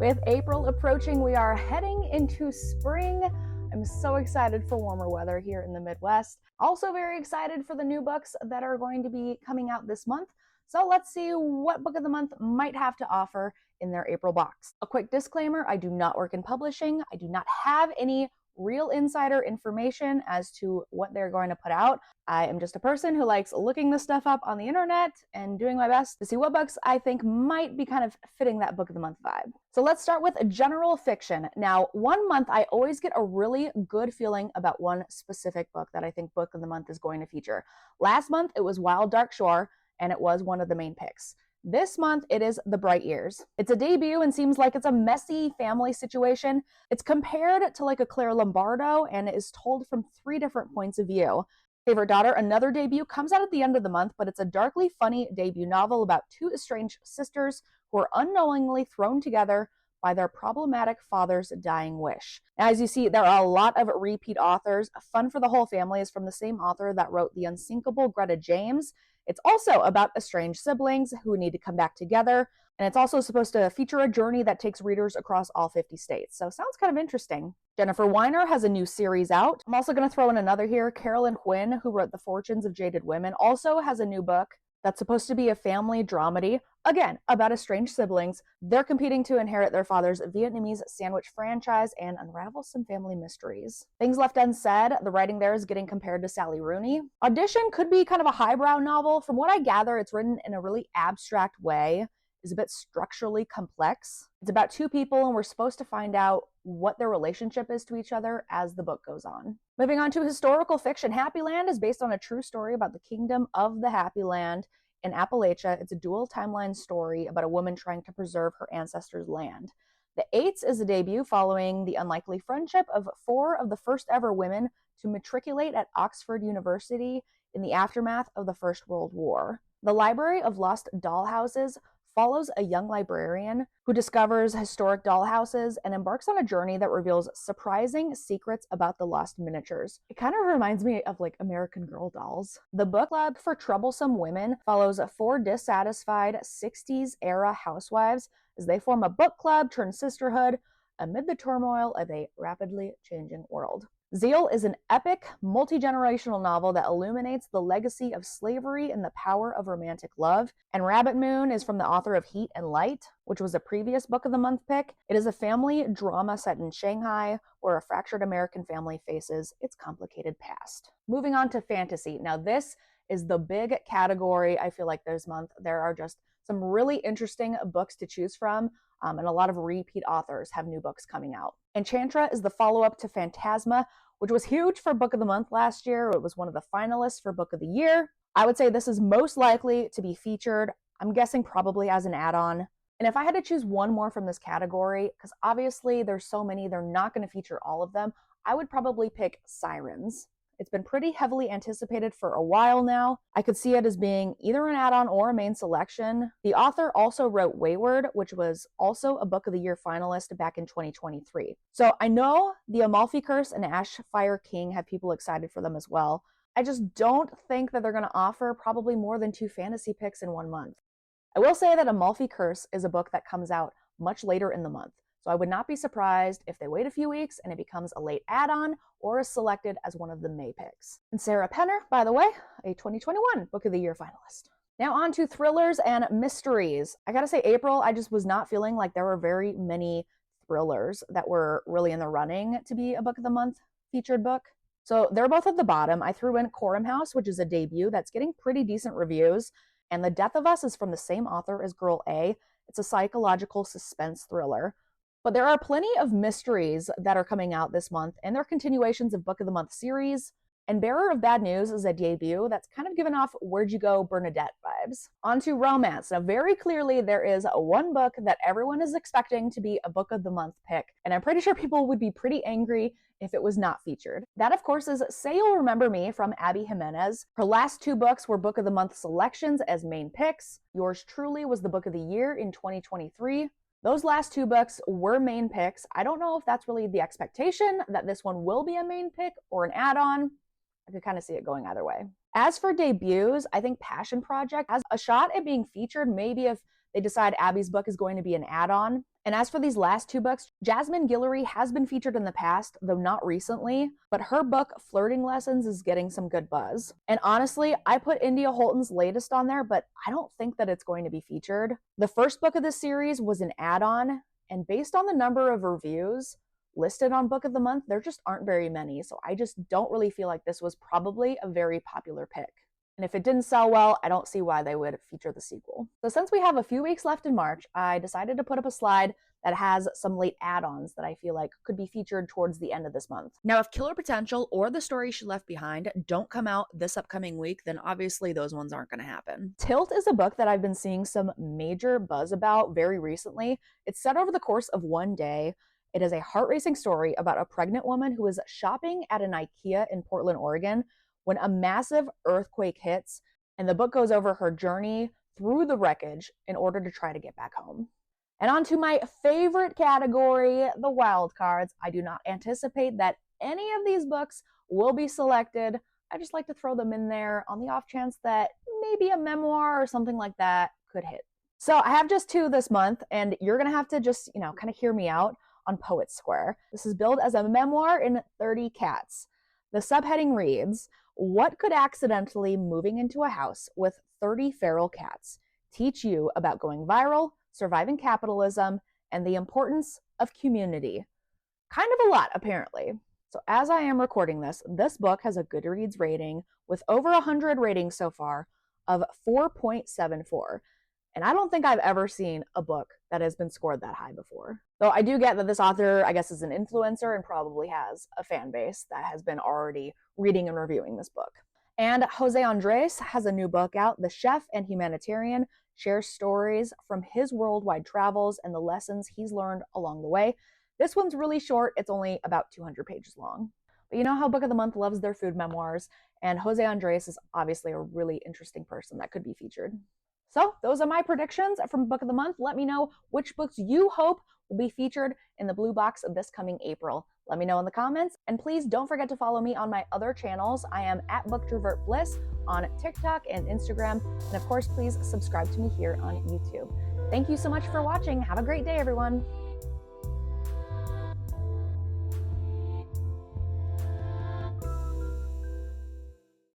With April approaching, we are heading into spring. I'm so excited for warmer weather here in the Midwest. Also very excited for the new books that are going to be coming out this month. So let's see what book of the month might have to offer in their April box. A quick disclaimer, I do not work in publishing. I do not have any real insider information as to what they're going to put out. I am just a person who likes looking this stuff up on the internet and doing my best to see what books I think might be kind of fitting that book of the month vibe. So let's start with general fiction. Now, one month I always get a really good feeling about one specific book that I think book of the month is going to feature. Last month it was Wild Dark Shore, and it was one of the main picks. This month, it is The Bright Years. It's a debut and seems like it's a messy family situation. It's compared to like a Claire Lombardo and is told from 3 different points of view. Favorite Daughter, another debut, comes out at the end of the month, but it's a darkly funny debut novel about 2 estranged sisters who are unknowingly thrown together by their problematic father's dying wish. Now, as you see, there are a lot of repeat authors. Fun for the Whole Family is from the same author that wrote The Unsinkable Greta James. It's also about estranged siblings who need to come back together, and it's also supposed to feature a journey that takes readers across all 50 states. So sounds kind of interesting. Jennifer Weiner has a new series out. I'm also going to throw in another here. Carolyn Quinn, who wrote The Fortunes of Jaded Women, also has a new book that's supposed to be a family dramedy, again, about estranged siblings. They're competing to inherit their father's Vietnamese sandwich franchise and unravel some family mysteries. Things Left Unsaid, the writing there is getting compared to Sally Rooney. Audition could be kind of a highbrow novel. From what I gather, it's written in a really abstract way, is a bit structurally complex. It's about 2 people, and we're supposed to find out what their relationship is to each other as the book goes on. Moving on to historical fiction, Happy Land is based on a true story about the kingdom of the Happy Land in Appalachia. It's a dual timeline story about a woman trying to preserve her ancestors' land. The Eights is a debut following the unlikely friendship of 4 of the first ever women to matriculate at Oxford University in the aftermath of the First World War. The Library of Lost Dollhouses follows a young librarian who discovers historic dollhouses and embarks on a journey that reveals surprising secrets about the lost miniatures. It kind of reminds me of like American Girl dolls. The Book Club for Troublesome Women follows 4 dissatisfied 60s era housewives as they form a book club turned sisterhood amid the turmoil of a rapidly changing world. Zeal is an epic, multi-generational novel that illuminates the legacy of slavery and the power of romantic love. And Rabbit Moon is from the author of Heat and Light, which was a previous book of the month pick. It is a family drama set in Shanghai, where a fractured American family faces its complicated past. Moving on to fantasy. Now, this is the big category I feel like this month. There are just some really interesting books to choose from, and a lot of repeat authors have new books coming out. Enchantra is the follow-up to Phantasma, which was huge for Book of the Month last year. It was one of the finalists for Book of the Year. I would say this is most likely to be featured, I'm guessing probably as an add-on. And if I had to choose one more from this category, because obviously there's so many, they're not going to feature all of them, I would probably pick Sirens. It's been pretty heavily anticipated for a while now. I could see it as being either an add-on or a main selection. The author also wrote Wayward, which was also a Book of the Year finalist back in 2023. So I know the Amalfi Curse and Ashfire King have people excited for them as well. I just don't think that they're going to offer probably more than 2 fantasy picks in one month. I will say that Amalfi Curse is a book that comes out much later in the month. So I would not be surprised if they wait a few weeks and it becomes a late add-on or is selected as one of the May picks. And Sarah Penner, by the way, a 2021 Book of the Year finalist. Now on to thrillers and mysteries. I gotta say, April, I just was not feeling like there were very many thrillers that were really in the running to be a Book of the Month featured book. So they're both at the bottom. I threw in Coram House, which is a debut that's getting pretty decent reviews. And The Death of Us is from the same author as Girl A. It's a psychological suspense thriller. But there are plenty of mysteries that are coming out this month, and they're continuations of Book of the Month series. And Bearer of Bad News is a debut that's kind of given off Where'd You Go, Bernadette vibes. On to romance. Now, very clearly, there is one book that everyone is expecting to be a Book of the Month pick, and I'm pretty sure people would be pretty angry if it was not featured. That, of course, is Say You'll Remember Me from Abby Jimenez. Her last 2 books were Book of the Month selections as main picks. Yours Truly was the Book of the Year in 2023. Those last 2 books were main picks. I don't know if that's really the expectation that this one will be a main pick or an add-on. I could kind of see it going either way. As for debuts, I think Passion Project has a shot at being featured, maybe if they decide Abby's book is going to be an add-on. And as for these last two books, Jasmine Guillory has been featured in the past, though not recently, but her book, Flirting Lessons, is getting some good buzz. And honestly, I put India Holton's latest on there, but I don't think that it's going to be featured. The first book of this series was an add-on, and based on the number of reviews listed on Book of the Month, there just aren't very many, so I just don't really feel like this was probably a very popular pick. And if it didn't sell well, I don't see why they would feature the sequel. So since we have a few weeks left in March, I decided to put up a slide that has some late add-ons that I feel like could be featured towards the end of this month. Now, if Killer Potential or The Story She Left Behind don't come out this upcoming week, then obviously those ones aren't going to happen. Tilt is a book that I've been seeing some major buzz about very recently. It's set over the course of one day. It is a heart-racing story about a pregnant woman who is shopping at an IKEA in Portland, Oregon, when a massive earthquake hits, and the book goes over her journey through the wreckage in order to try to get back home. And on to my favorite category, the Wildcards. I do not anticipate that any of these books will be selected. I just like to throw them in there on the off chance that maybe a memoir or something like that could hit. So I have just two this month, and you're gonna have to just, kind of hear me out on Poet Square. This is billed as a memoir in 30 cats. The subheading reads, "What could accidentally moving into a house with 30 feral cats teach you about going viral, surviving capitalism, and the importance of community?" Kind of a lot, apparently. So as I am recording this book has a Goodreads rating with over 100 ratings so far of 4.74. And I don't think I've ever seen a book that has been scored that high before. Though I do get that this author, I guess, is an influencer and probably has a fan base that has been already reading and reviewing this book. And Jose Andres has a new book out. The Chef and Humanitarian shares stories from his worldwide travels and the lessons he's learned along the way. This one's really short. It's only about 200 pages long. But you know how Book of the Month loves their food memoirs, and Jose Andres is obviously a really interesting person that could be featured. So those are my predictions from Book of the Month. Let me know which books you hope will be featured in the blue box of this coming April. Let me know in the comments, and please don't forget to follow me on my other channels. I am at BookTrovertBliss on TikTok and Instagram, and of course, please subscribe to me here on YouTube. Thank you so much for watching. Have a great day, everyone.